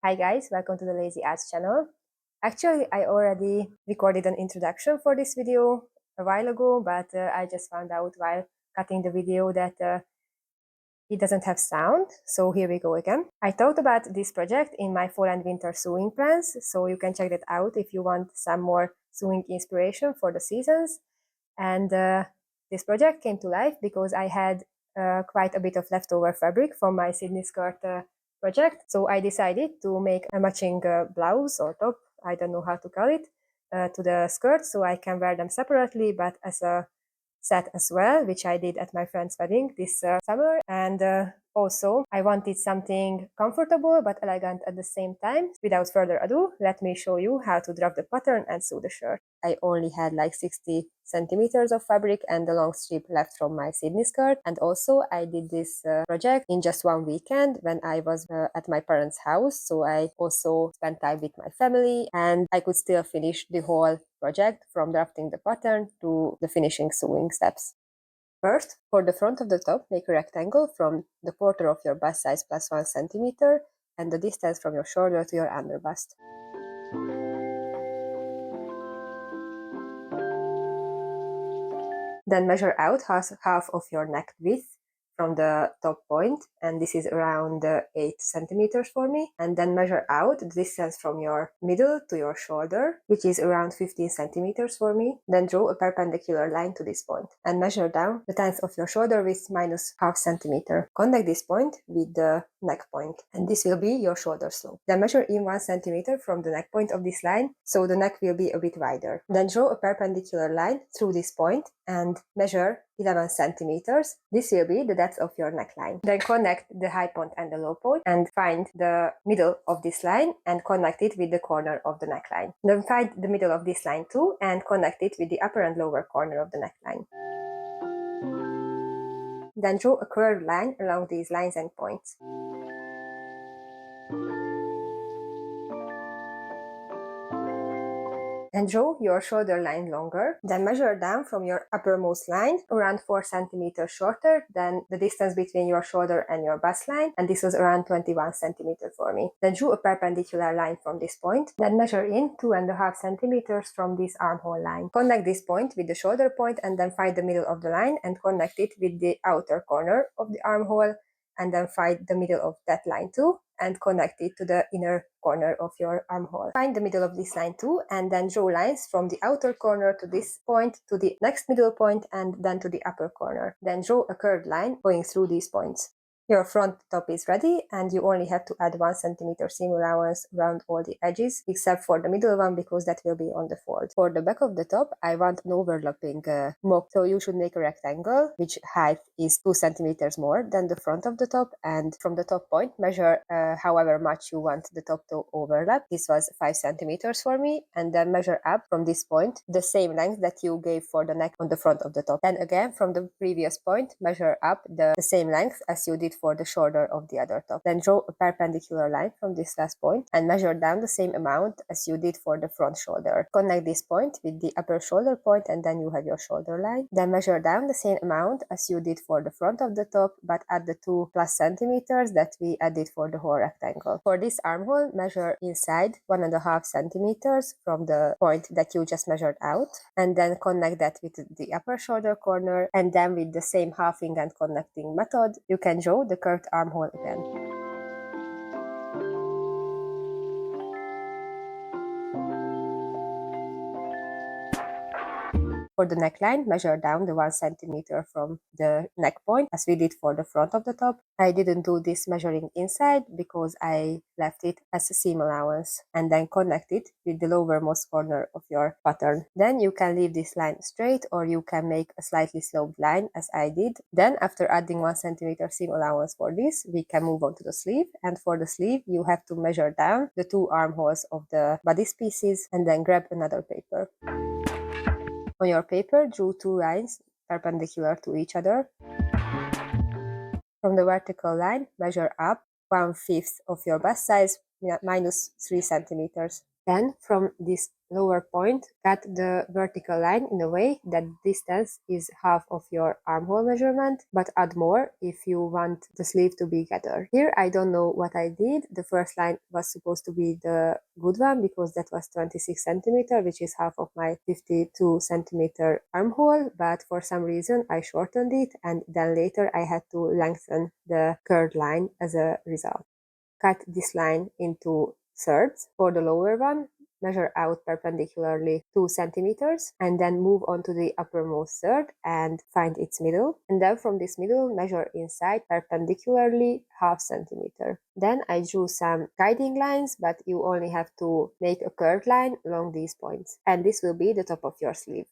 Hi guys, welcome to the Lazy Arts channel. Actually, I already recorded an introduction for this video a while ago, but I just found out while cutting the video that it doesn't have sound, so here we go again. I thought about this project in my fall and winter sewing plans, so you can check that out if you want some more sewing inspiration for the seasons. And this project came to life because I had quite a bit of leftover fabric from my Sydney skirt project. So I decided to make a matching blouse or top, I don't know how to call it, to the skirt so I can wear them separately, but as a set as well, which I did at my friend's wedding this summer. And also, I wanted something comfortable but elegant at the same time. Without further ado, let me show you how to draft the pattern and sew the shirt. I only had like 60 centimeters of fabric and the long strip left from my Sydney skirt. And also, I did this project in just one weekend when I was at my parents' house. So I also spent time with my family and I could still finish the whole project from drafting the pattern to the finishing sewing steps. First, for the front of the top, make a rectangle from the quarter of your bust size plus 1 centimeter and the distance from your shoulder to your underbust. Then measure out half of your neck width from the top point, and this is around 8 centimeters for me. And then measure out the distance from your middle to your shoulder, which is around 15 centimeters for me. Then draw a perpendicular line to this point and measure down the length of your shoulder width minus half centimeter. Connect this point with the neck point, and this will be your shoulder slope. Then measure in 1 centimeter from the neck point of this line, so the neck will be a bit wider. Then draw a perpendicular line through this point and measure 11 centimeters. This will be the depth of your neckline. Then connect the high point and the low point and find the middle of this line and connect it with the corner of the neckline. Then find the middle of this line too and connect it with the upper and lower corner of the neckline. Then draw a curved line along these lines and points. And draw your shoulder line longer. Then measure down from your uppermost line around 4 centimeters shorter than the distance between your shoulder and your bust line, and this was around 21 centimeters for me. Then draw a perpendicular line from this point. Then measure in 2.5 centimeters from this armhole line. Connect this point with the shoulder point and then find the middle of the line and connect it with the outer corner of the armhole, and then find the middle of that line too and connect it to the inner corner of your armhole. Find the middle of this line too and then draw lines from the outer corner to this point to the next middle point and then to the upper corner. Then draw a curved line going through these points. Your front top is ready and you only have to add 1 centimeter seam allowance around all the edges except for the middle one because that will be on the fold. For the back of the top, I want an overlapping mock, so you should make a rectangle which height is 2 centimeters more than the front of the top, and from the top point measure however much you want the top to overlap. This was 5 centimeters for me, and then measure up from this point the same length that you gave for the neck on the front of the top. And again from the previous point measure up the same length as you did for the shoulder of the other top. Then draw a perpendicular line from this last point and measure down the same amount as you did for the front shoulder. Connect this point with the upper shoulder point and then you have your shoulder line. Then measure down the same amount as you did for the front of the top, but add the 2+ centimeters that we added for the whole rectangle. For this armhole, measure inside 1.5 centimeters from the point that you just measured out, and then connect that with the upper shoulder corner, and then with the same halving and connecting method, you can draw the curved armhole again. For the neckline, measure down the 1 centimeter from the neck point as we did for the front of the top. I didn't do this measuring inside because I left it as a seam allowance, and then connect it with the lowermost corner of your pattern. Then you can leave this line straight or you can make a slightly sloped line as I did. Then after adding 1 centimeter seam allowance for this, we can move on to the sleeve, and for the sleeve you have to measure down the 2 armholes of the bodice pieces and then grab another paper. On your paper, draw 2 lines perpendicular to each other. From the vertical line, measure up 1/5 of your bust size minus 3 centimeters. Then from this lower point, cut the vertical line in a way that distance is half of your armhole measurement, but add more if you want the sleeve to be gathered. Here I don't know what I did. The first line was supposed to be the good one because that was 26 centimeter, which is half of my 52 centimeter armhole, but for some reason I shortened it, and then later I had to lengthen the curved line as a result. Cut this line into thirds. For the lower one, measure out perpendicularly 2 centimeters and then move on to the uppermost third and find its middle. And then from this middle, measure inside perpendicularly half centimeter. Then I drew some guiding lines, but you only have to make a curved line along these points. And this will be the top of your sleeve.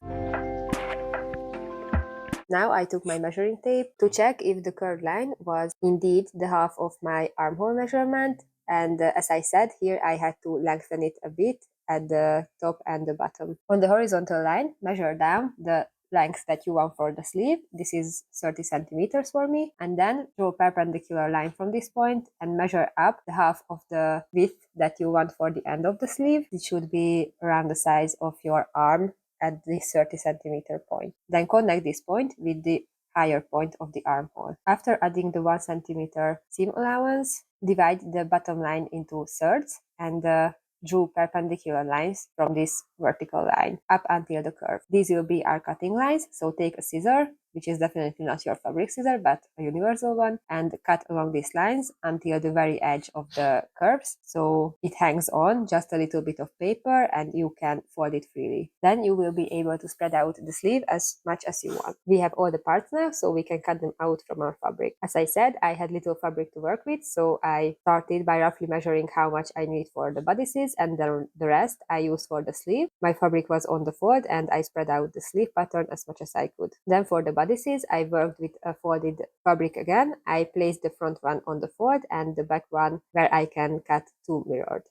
Now I took my measuring tape to check if the curved line was indeed the half of my armhole measurement, and as I said, here I had to lengthen it a bit at the top and the bottom. On the horizontal line, measure down the length that you want for the sleeve. This is 30 centimeters for me, and then draw a perpendicular line from this point and measure up the half of the width that you want for the end of the sleeve. It should be around the size of your arm at this 30 centimeter point. Then connect this point with the higher point of the armhole. After adding the 1 centimeter seam allowance, divide the bottom line into thirds and drew perpendicular lines from this vertical line up until the curve. These will be our cutting lines, so take a scissor, which is definitely not your fabric scissor, but a universal one, and cut along these lines until the very edge of the curves, so it hangs on just a little bit of paper and you can fold it freely. Then you will be able to spread out the sleeve as much as you want. We have all the parts now, so we can cut them out from our fabric. As I said, I had little fabric to work with, so I started by roughly measuring how much I need for the bodices, and then the rest I used for the sleeve. My fabric was on the fold and I spread out the sleeve pattern as much as I could. Then for the bodices, I worked with a folded fabric again. I placed the front one on the fold and the back one where I can cut two mirrored.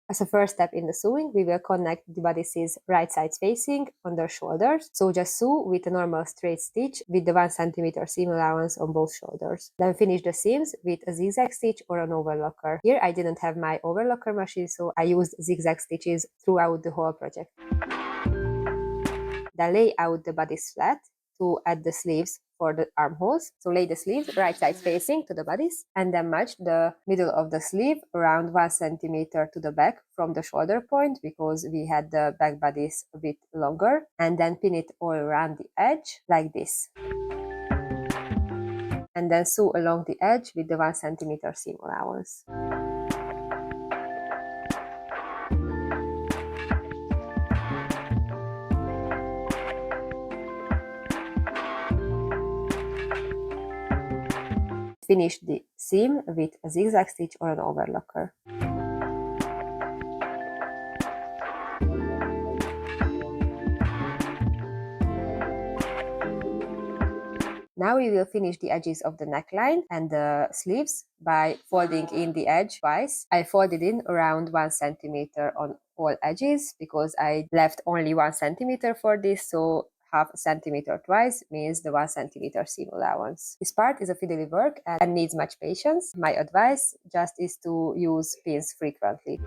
As a first step in the sewing, we will connect the bodices right sides facing on their shoulders. So just sew with a normal straight stitch with the 1 centimeter seam allowance on both shoulders. Then finish the seams with a zigzag stitch or an overlocker. Here I didn't have my overlocker machine, so I used zigzag stitches throughout the whole project. Then lay out the bodice flat to add the sleeves for the armholes. So lay the sleeves right side facing to the bodice and then match the middle of the sleeve around 1 centimeter to the back from the shoulder point because we had the back bodice a bit longer, and then pin it all around the edge like this. And then sew along the edge with the 1 centimeter seam allowance. Finish the seam with a zigzag stitch or an overlocker. Now we will finish the edges of the neckline and the sleeves by folding in the edge twice. I folded in around 1 centimeter on all edges because I left only 1 centimeter for this, so half a centimeter twice means the 1 centimeter seam allowance. This part is a fiddly work and needs much patience. My advice just is to use pins frequently.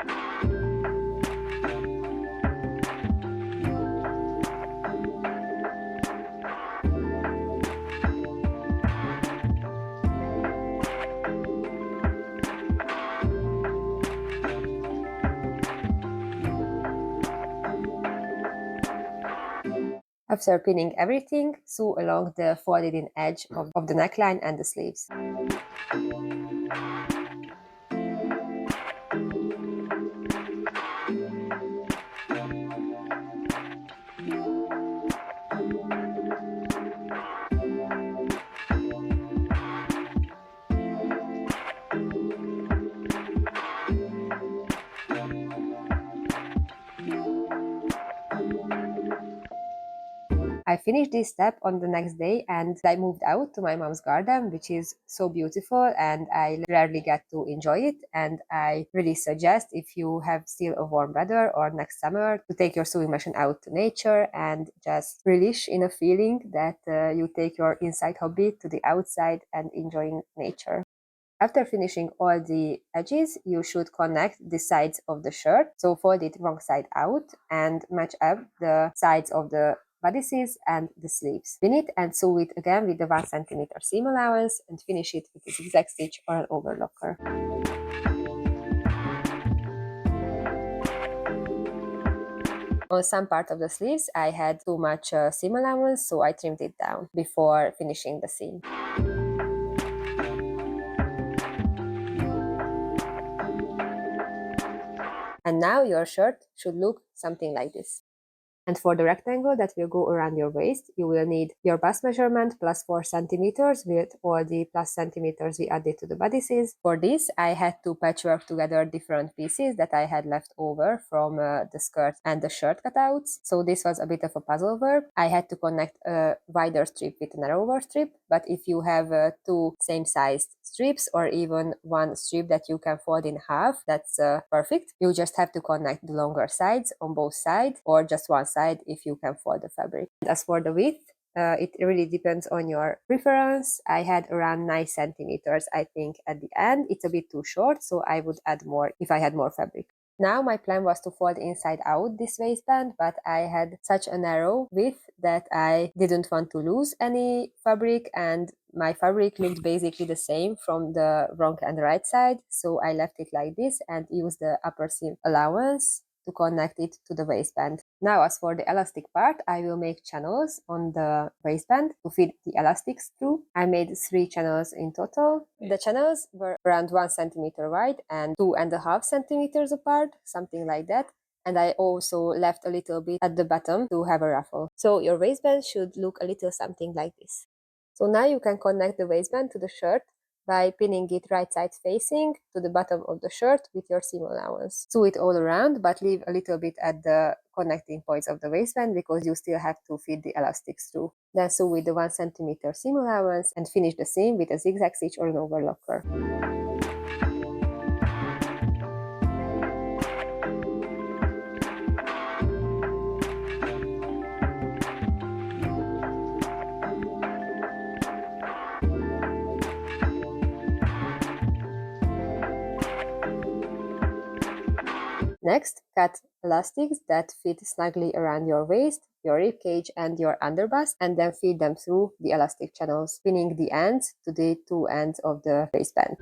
After pinning everything, sew along the folded in edge of the neckline and the sleeves. I finished this step on the next day and I moved out to my mom's garden, which is so beautiful and I rarely get to enjoy it. And I really suggest, if you have still a warm weather or next summer, to take your sewing machine out to nature and just relish in a feeling that you take your inside hobby to the outside and enjoying nature. After finishing all the edges, you should connect the sides of the shirt. So fold it wrong side out and match up the sides of the bodices and the sleeves. Pin it and sew it again with the 1 centimeter seam allowance and finish it with a zigzag stitch or an overlocker. On some part of the sleeves, I had too much seam allowance, so I trimmed it down before finishing the seam. And now your shirt should look something like this. And for the rectangle that will go around your waist, you will need your bust measurement plus 4 centimeters with all the plus centimeters we added to the bodices. For this, I had to patchwork together different pieces that I had left over from the skirt and the shirt cutouts. So this was a bit of a puzzle work. I had to connect a wider strip with a narrower strip, but if you have 2 same-sized strips or even 1 strip that you can fold in half, that's perfect. You just have to connect the longer sides on both sides or just one side if you can fold the fabric. And as for the width, it really depends on your preference. I had around 9 centimeters, I think, at the end. It's a bit too short, so I would add more if I had more fabric. Now my plan was to fold inside out this waistband, but I had such a narrow width that I didn't want to lose any fabric, and my fabric looked basically the same from the wrong and right side, so I left it like this and used the upper seam allowance to connect it to the waistband. Now as for the elastic part, I will make channels on the waistband to fit the elastics through. I made 3 channels in total. The channels were around 1 centimeter wide and 2.5 centimeters apart, something like that. And I also left a little bit at the bottom to have a ruffle. So your waistband should look a little something like this. So now you can connect the waistband to the shirt by pinning it right side facing to the bottom of the shirt with your seam allowance. Sew it all around, but leave a little bit at the connecting points of the waistband because you still have to feed the elastics through. Then sew with the 1 centimeter seam allowance and finish the seam with a zigzag stitch or an overlocker. Next, cut elastics that fit snugly around your waist, your ribcage and your underbust, and then feed them through the elastic channels, pinning the ends to the 2 ends of the waistband.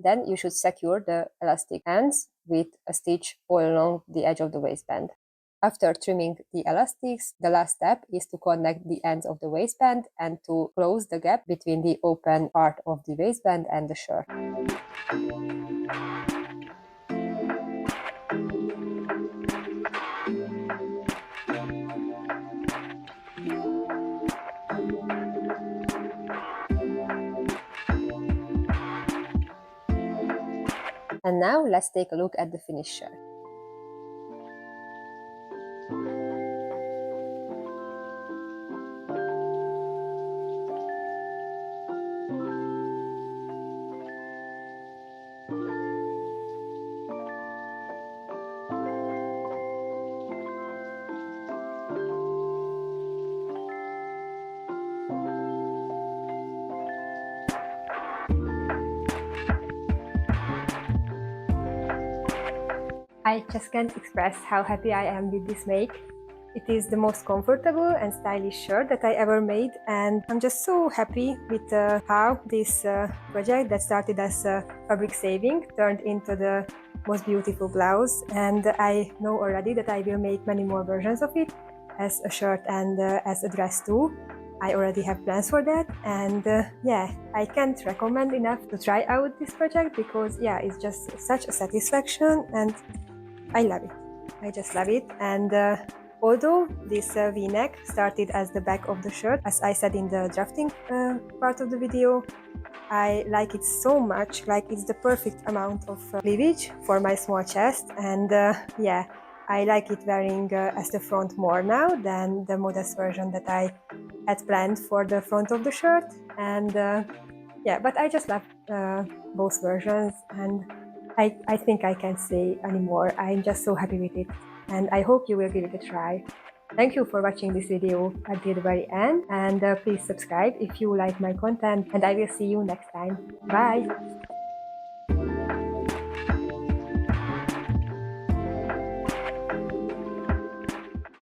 Then you should secure the elastic ends with a stitch all along the edge of the waistband. After trimming the elastics, the last step is to connect the ends of the waistband and to close the gap between the open part of the waistband and the shirt. And now let's take a look at the finished shirt. I just can't express how happy I am with this make. It is the most comfortable and stylish shirt that I ever made, and I'm just so happy with how this project that started as fabric saving turned into the most beautiful blouse, and I know already that I will make many more versions of it as a shirt and as a dress too. I already have plans for that, and yeah, I can't recommend enough to try out this project because yeah, it's just such a satisfaction and I love it. I just love it. And although this V-neck started as the back of the shirt, as I said in the drafting part of the video, I like it so much, like it's the perfect amount of cleavage for my small chest, and yeah, I like it wearing as the front more now than the modest version that I had planned for the front of the shirt. And yeah, but I just love both versions, and I think I can't say anymore. I'm just so happy with it, and I hope you will give it a try. Thank you for watching this video until the very end, and please subscribe if you like my content, and I will see you next time. Bye!